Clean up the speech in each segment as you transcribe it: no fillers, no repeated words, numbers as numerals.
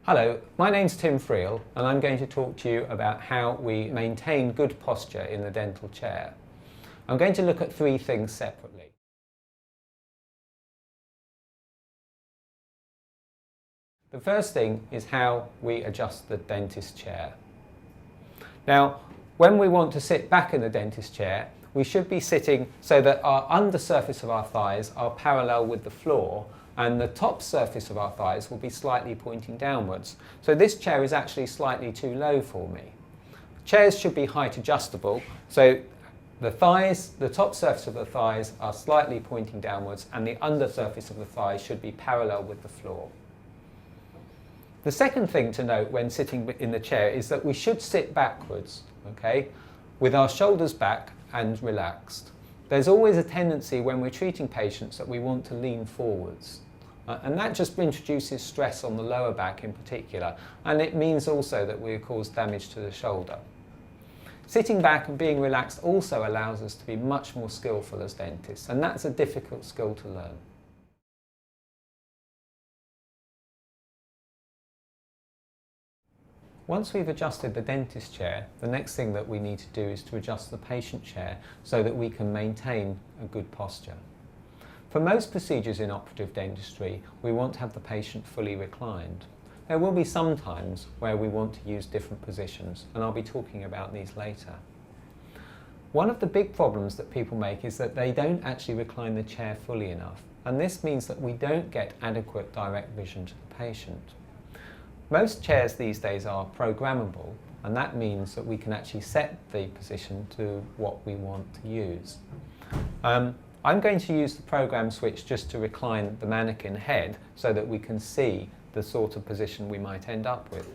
Hello, my name's Tim Friel and I'm going to talk to you about how we maintain good posture in the dental chair. I'm going to look at three things separately. The first thing is how we adjust the dentist chair. Now, when we want to sit back in the dentist chair, we should be sitting so that our undersurface of our thighs are parallel with the floor and the top surface of our thighs will be slightly pointing downwards. So this chair is actually slightly too low for me. Chairs should be height adjustable, so the top surface of the thighs are slightly pointing downwards and the undersurface of the thighs should be parallel with the floor. The second thing to note when sitting in the chair is that we should sit backwards, okay, with our shoulders back and relaxed. There's always a tendency when we're treating patients that we want to lean forwards. And that just introduces stress on the lower back in particular, and it means also that we cause damage to the shoulder. Sitting back and being relaxed also allows us to be much more skillful as dentists, and that's a difficult skill to learn. Once we've adjusted the dentist chair, the next thing that we need to do is to adjust the patient chair so that we can maintain a good posture. For most procedures in operative dentistry, we want to have the patient fully reclined. There will be some times where we want to use different positions, and I'll be talking about these later. One of the big problems that people make is that they don't actually recline the chair fully enough, and this means that we don't get adequate direct vision to the patient. Most chairs these days are programmable, and that means that we can actually set the position to what we want to use. I'm going to use the program switch just to recline the mannequin head so that we can see the sort of position we might end up with.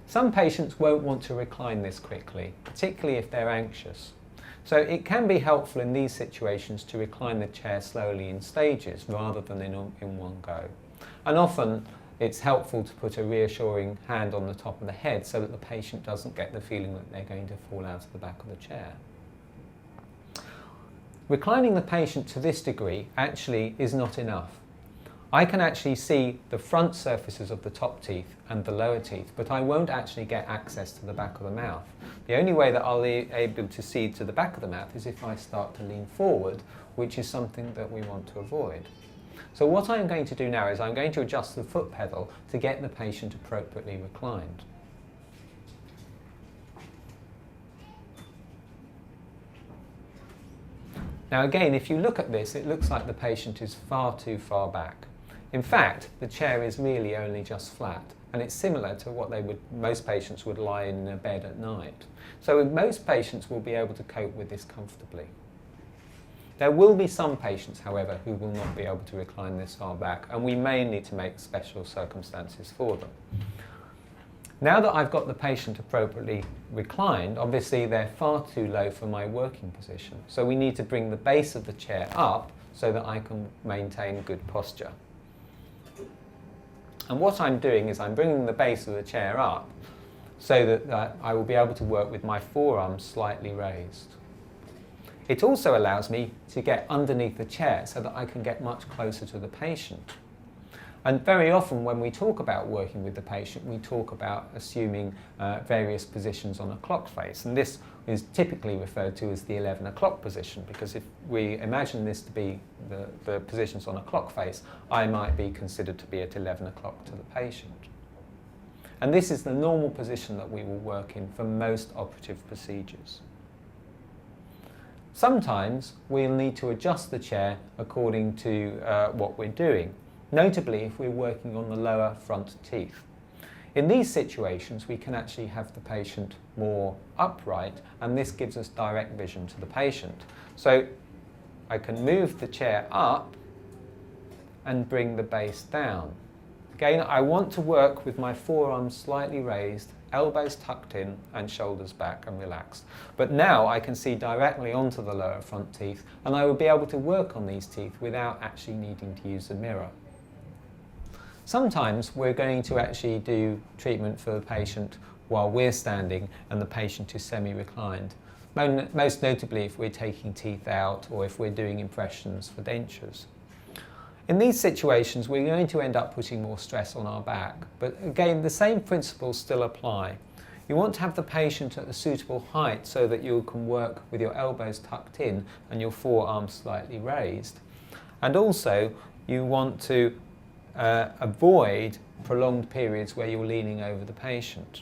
Some patients won't want to recline this quickly, particularly if they're anxious. So it can be helpful in these situations to recline the chair slowly in stages rather than in one go. And often it's helpful to put a reassuring hand on the top of the head so that the patient doesn't get the feeling that they're going to fall out of the back of the chair. Reclining the patient to this degree actually is not enough. I can actually see the front surfaces of the top teeth and the lower teeth, but I won't actually get access to the back of the mouth. The only way that I'll be able to see to the back of the mouth is if I start to lean forward, which is something that we want to avoid. So what I'm going to do now is I'm going to adjust the foot pedal to get the patient appropriately reclined. Now again, if you look at this, it looks like the patient is far too far back. In fact, the chair is really only just flat, and it's similar to what most patients would lie in a bed at night. So most patients will be able to cope with this comfortably. There will be some patients, however, who will not be able to recline this far back, and we may need to make special circumstances for them. Now that I've got the patient appropriately reclined, obviously they're far too low for my working position. So we need to bring the base of the chair up so that I can maintain good posture. And what I'm doing is I'm bringing the base of the chair up so that I will be able to work with my forearms slightly raised. It also allows me to get underneath the chair so that I can get much closer to the patient. And very often when we talk about working with the patient, we talk about assuming various positions on a clock face. And this is typically referred to as the 11 o'clock position, because if we imagine this to be the positions on a clock face, I might be considered to be at 11 o'clock to the patient. And this is the normal position that we will work in for most operative procedures. Sometimes we'll need to adjust the chair according to what we're doing, notably if we're working on the lower front teeth. In these situations, we can actually have the patient more upright, and this gives us direct vision to the patient. So I can move the chair up and bring the base down. Again, I want to work with my forearms slightly raised, elbows tucked in and shoulders back and relaxed. But now I can see directly onto the lower front teeth, and I will be able to work on these teeth without actually needing to use a mirror. Sometimes we're going to actually do treatment for the patient while we're standing and the patient is semi-reclined. Most notably if we're taking teeth out or if we're doing impressions for dentures. In these situations, we're going to end up putting more stress on our back, but again, the same principles still apply. You want to have the patient at a suitable height so that you can work with your elbows tucked in and your forearms slightly raised. And also, you want to avoid prolonged periods where you're leaning over the patient,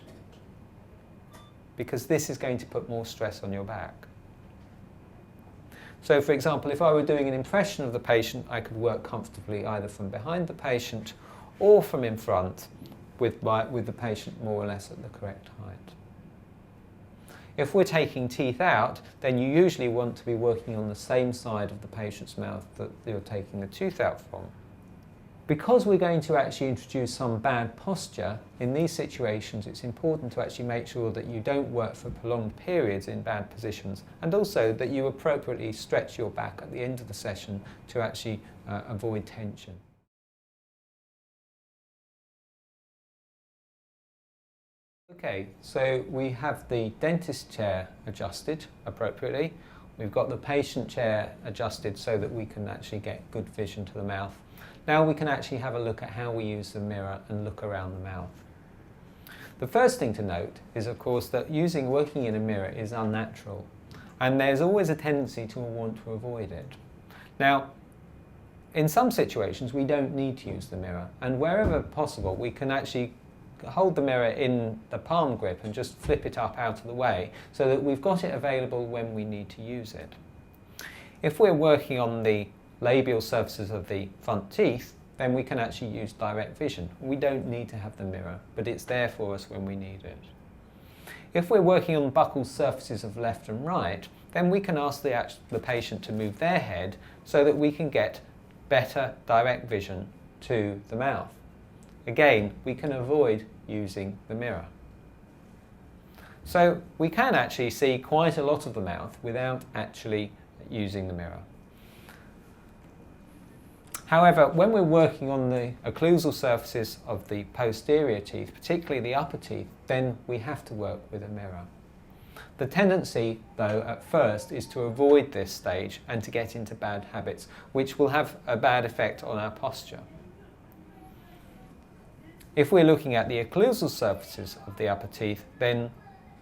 because this is going to put more stress on your back. So for example, if I were doing an impression of the patient, I could work comfortably either from behind the patient or from in front with the patient more or less at the correct height. If we're taking teeth out, then you usually want to be working on the same side of the patient's mouth that you're taking the tooth out from. Because we're going to actually introduce some bad posture, in these situations it's important to actually make sure that you don't work for prolonged periods in bad positions, and also that you appropriately stretch your back at the end of the session to actually avoid tension. Okay, so we have the dentist chair adjusted appropriately. We've got the patient chair adjusted so that we can actually get good vision to the mouth. Now we can actually have a look at how we use the mirror and look around the mouth. The first thing to note is, of course, that working in a mirror is unnatural, and there's always a tendency to want to avoid it. Now, in some situations we don't need to use the mirror, and wherever possible we can actually hold the mirror in the palm grip and just flip it up out of the way so that we've got it available when we need to use it. If we're working on the labial surfaces of the front teeth, then we can actually use direct vision. We don't need to have the mirror, but it's there for us when we need it. If we're working on buccal surfaces of left and right, then we can ask the patient to move their head so that we can get better direct vision to the mouth. Again, we can avoid using the mirror. So we can actually see quite a lot of the mouth without actually using the mirror. However, when we're working on the occlusal surfaces of the posterior teeth, particularly the upper teeth, then we have to work with a mirror. The tendency, though, at first is to avoid this stage and to get into bad habits, which will have a bad effect on our posture. If we're looking at the occlusal surfaces of the upper teeth, then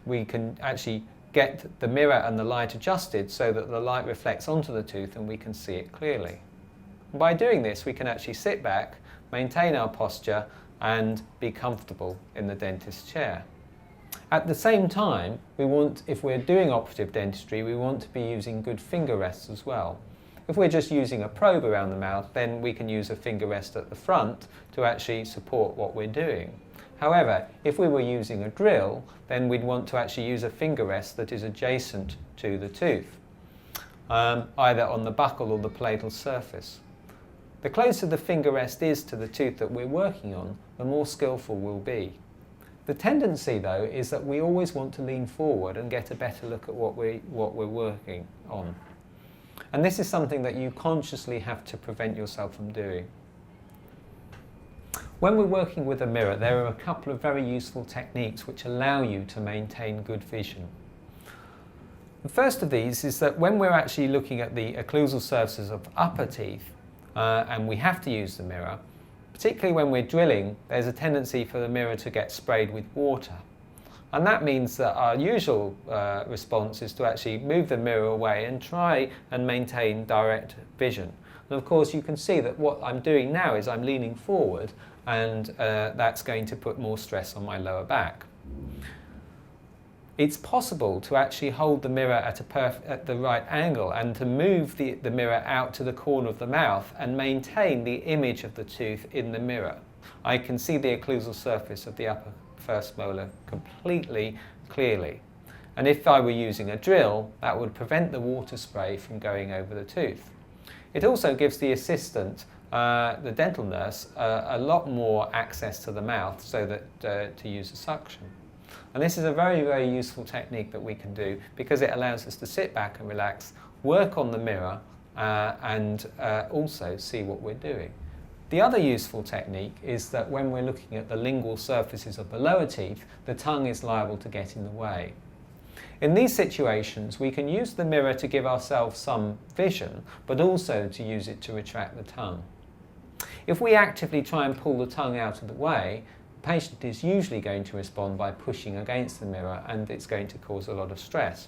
we can actually get the mirror and the light adjusted so that the light reflects onto the tooth and we can see it clearly. By doing this, we can actually sit back, maintain our posture, and be comfortable in the dentist's chair. At the same time, if we're doing operative dentistry, we want to be using good finger rests as well. If we're just using a probe around the mouth, then we can use a finger rest at the front to actually support what we're doing. However, if we were using a drill, then we'd want to actually use a finger rest that is adjacent to the tooth, either on the buccal or the palatal surface. The closer the finger rest is to the tooth that we're working on, the more skillful we'll be. The tendency, though, is that we always want to lean forward and get a better look at what we're working on. And this is something that you consciously have to prevent yourself from doing. When we're working with a mirror, there are a couple of very useful techniques which allow you to maintain good vision. The first of these is that when we're actually looking at the occlusal surfaces of upper teeth, and we have to use the mirror, particularly when we're drilling, there's a tendency for the mirror to get sprayed with water. And that means that our usual response is to actually move the mirror away and try and maintain direct vision. And of course you can see that what I'm doing now is I'm leaning forward, and that's going to put more stress on my lower back. It's possible to actually hold the mirror at the right angle and to move the mirror out to the corner of the mouth and maintain the image of the tooth in the mirror. I can see the occlusal surface of the upper first molar completely clearly. And if I were using a drill, that would prevent the water spray from going over the tooth. It also gives the assistant, the dental nurse, a lot more access to the mouth so that to use a suction. And this is a very, very useful technique that we can do because it allows us to sit back and relax, work on the mirror, and also see what we're doing. The other useful technique is that when we're looking at the lingual surfaces of the lower teeth, the tongue is liable to get in the way. In these situations, we can use the mirror to give ourselves some vision, but also to use it to retract the tongue. If we actively try and pull the tongue out of the way, the patient is usually going to respond by pushing against the mirror, and it's going to cause a lot of stress.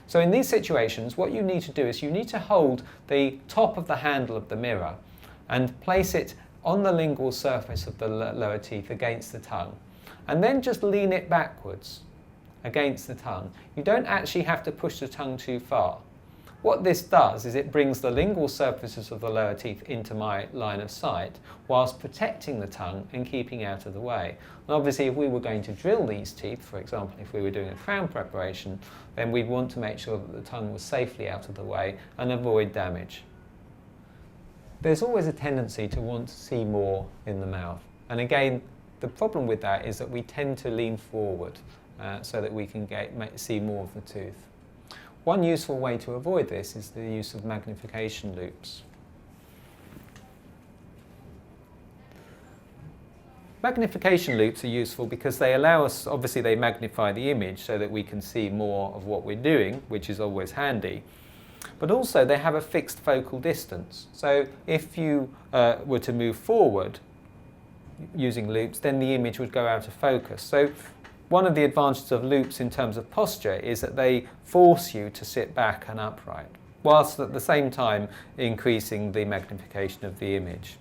So in these situations, what you need to do is you need to hold the top of the handle of the mirror and place it on the lingual surface of the lower teeth against the tongue, and then just lean it backwards against the tongue. You don't actually have to push the tongue too far. What this does is it brings the lingual surfaces of the lower teeth into my line of sight whilst protecting the tongue and keeping out of the way. And obviously if we were going to drill these teeth, for example if we were doing a crown preparation, then we'd want to make sure that the tongue was safely out of the way and avoid damage. There's always a tendency to want to see more in the mouth, and again the problem with that is that we tend to lean forward so that we can see more of the tooth. One useful way to avoid this is the use of magnification loupes. Magnification loupes are useful because they allow us, obviously they magnify the image so that we can see more of what we're doing, which is always handy. But also they have a fixed focal distance. So if you were to move forward using loupes, then the image would go out of focus. So one of the advantages of loupes in terms of posture is that they force you to sit back and upright, whilst at the same time increasing the magnification of the image.